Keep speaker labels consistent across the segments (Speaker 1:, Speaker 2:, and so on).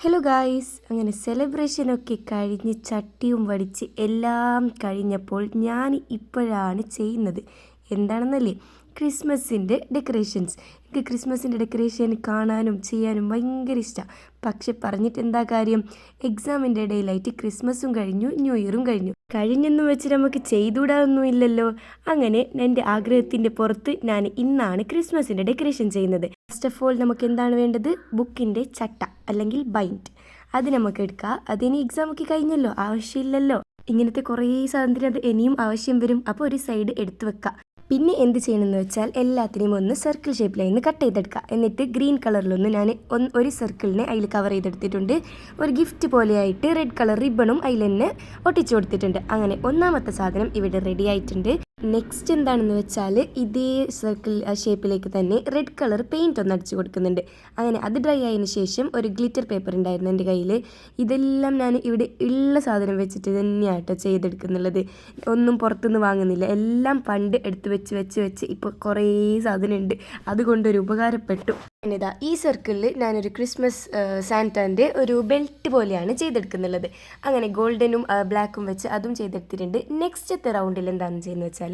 Speaker 1: Hello guys, അങ്ങനെ സെലിബ്രേഷനൊക്കെ കഴിഞ്ഞ് ചട്ടിയും വടിച്ച് എല്ലാം കഴിഞ്ഞപ്പോൾ ഞാൻ ഇപ്പോഴാണ് ചെയ്യുന്നത് എന്താണെന്നല്ലേ, ക്രിസ്മസിൻ്റെ ഡെക്കറേഷൻസ്. എനിക്ക് ക്രിസ്മസിൻ്റെ ഡെക്കറേഷൻ കാണാനും ചെയ്യാനും ഭയങ്കര ഇഷ്ടമാണ്. പക്ഷെ പറഞ്ഞിട്ട് എന്താ കാര്യം, എക്സാമിൻ്റെ ഇടയിലായിട്ട് ക്രിസ്മസും കഴിഞ്ഞു, ന്യൂ ഇയറും കഴിഞ്ഞെന്ന് വെച്ച് നമുക്ക് ചെയ്തുകൂടാതൊന്നുമില്ലല്ലോ. അങ്ങനെ എൻ്റെ ആഗ്രഹത്തിൻ്റെ പുറത്ത് ഞാൻ ഇന്നാണ് ക്രിസ്മസിൻ്റെ ഡെക്കറേഷൻ ചെയ്യുന്നത്. ഫസ്റ്റ് ഓഫ് ഓൾ നമുക്ക് എന്താണ് വേണ്ടത്, ബുക്കിൻ്റെ ചട്ട അല്ലെങ്കിൽ ബൈൻഡ്. അത് നമുക്ക് എടുക്കാം. അതിനി എക്സാം ഒക്കെ കഴിഞ്ഞല്ലോ, ആവശ്യമില്ലല്ലോ. ഇങ്ങനത്തെ കുറേ സാധനത്തിന് അത് ഇനിയും ആവശ്യം വരും. അപ്പോൾ ഒരു സൈഡ് എടുത്ത് വെക്കാം. പിന്നെ എന്ത് ചെയ്യണമെന്ന് വെച്ചാൽ എല്ലാത്തിനെയും ഒന്ന് സർക്കിൾ ഷേപ്പിലായി കട്ട് ചെയ്തെടുക്കുക. എന്നിട്ട് ഗ്രീൻ കളറിലൊന്ന് ഞാൻ ഒരു സർക്കിളിനെ അതിൽ കവർ ചെയ്തെടുത്തിട്ടുണ്ട്. ഒരു ഗിഫ്റ്റ് പോലെയായിട്ട് റെഡ് കളർ റിബണും അതിൽ തന്നെ ഒട്ടിച്ചു കൊടുത്തിട്ടുണ്ട്. അങ്ങനെ ഒന്നാമത്തെ സാധനം ഇവിടെ റെഡി ആയിട്ടുണ്ട്. നെക്സ്റ്റ് എന്താണെന്ന് വെച്ചാൽ ഇതേ സർക്കിൾ ഷേപ്പിലേക്ക് തന്നെ റെഡ് കളർ പെയിൻറ്റ് ഒന്ന് അടിച്ചു കൊടുക്കുന്നുണ്ട്. അങ്ങനെ അത് ഡ്രൈ ആയതിനു ശേഷം ഒരു ഗ്ലിറ്റർ പേപ്പർ ഉണ്ടായിരുന്നു എൻ്റെ കയ്യിൽ. ഇതെല്ലാം ഞാൻ ഇവിടെ ഉള്ള സാധനം വെച്ചിട്ട് തന്നെയാട്ടോ ചെയ്തെടുക്കുന്നുള്ളത്. ഒന്നും പുറത്തുനിന്ന് വാങ്ങുന്നില്ല. എല്ലാം പണ്ട് എടുത്ത് വെച്ച് ഇപ്പോൾ കുറേ സാധനമുണ്ട്. അതുകൊണ്ടൊരു ഉപകാരപ്പെട്ടു. ഇതാ ഈ സർക്കിളിൽ ഞാനൊരു ക്രിസ്മസ് സാന്റാൻ്റെ ഒരു ബെൽറ്റ് പോലെയാണ് ചെയ്തെടുക്കുന്നുള്ളത്. അങ്ങനെ ഗോൾഡനും ബ്ലാക്കും വെച്ച് അതും ചെയ്തെടുത്തിട്ടുണ്ട്. നെക്സ്റ്റത്തെ റൗണ്ടിൽ എന്താണെന്ന് ചെയ്യുന്നത് വെച്ചാൽ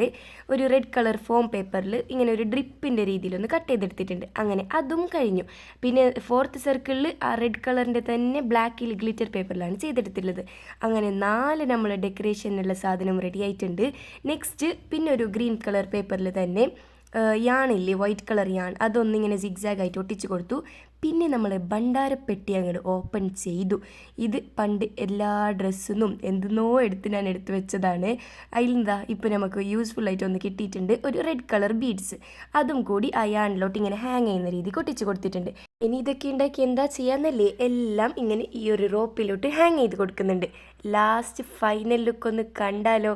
Speaker 1: ഒരു റെഡ് കളർ ഫോം പേപ്പറിൽ ഇങ്ങനെ ഒരു ഡ്രിപ്പിൻ്റെ രീതിയിലൊന്ന് കട്ട് ചെയ്തെടുത്തിട്ടുണ്ട്. അങ്ങനെ അതും കഴിഞ്ഞു. പിന്നെ ഫോർത്ത് സർക്കിളിൽ ആ റെഡ് കളറിൻ്റെ തന്നെ ബ്ലാക്കിൽ ഗ്ലിറ്റർ പേപ്പറിലാണ് ചെയ്തെടുത്തിട്ടുള്ളത്. അങ്ങനെ 4 നമ്മൾ ഡെക്കറേഷനുള്ള സാധനം റെഡി ആയിട്ടുണ്ട്. നെക്സ്റ്റ് പിന്നെ ഒരു ഗ്രീൻ കളർ പേപ്പറിൽ തന്നെ യാണില്ലേ, വൈറ്റ് കളർ യാൺ, അതൊന്നിങ്ങനെ സിഗ്സാഗായിട്ട് ഒട്ടിച്ച് കൊടുത്തു. പിന്നെ നമ്മൾ ഭണ്ഡാരപ്പെട്ടി അങ്ങോട്ട് ഓപ്പൺ ചെയ്തു. ഇത് പണ്ട് എല്ലാ ഡ്രസ്സിനും എന്തെന്നോ ഞാൻ എടുത്ത് വെച്ചതാണ്. അതിലെന്താ ഇപ്പോൾ നമുക്ക് യൂസ്ഫുള്ളായിട്ട് ഒന്ന് കിട്ടിയിട്ടുണ്ട്. ഒരു റെഡ് കളർ ബീഡ്സ്, അതും കൂടി ആ യാണിലോട്ട് ഇങ്ങനെ ഹാങ് ചെയ്യുന്ന രീതിക്ക് ഒട്ടിച്ച് കൊടുത്തിട്ടുണ്ട്. ഇനി ഇതൊക്കെ ഉണ്ടാക്കി എന്താ ചെയ്യാന്നല്ലേ, എല്ലാം ഇങ്ങനെ ഈ ഒരു റോപ്പിലോട്ട് ഹാങ് ചെയ്ത് കൊടുക്കുന്നുണ്ട്. ലാസ്റ്റ് ഫൈനൽ ലുക്ക് ഒന്ന് കണ്ടാലോ.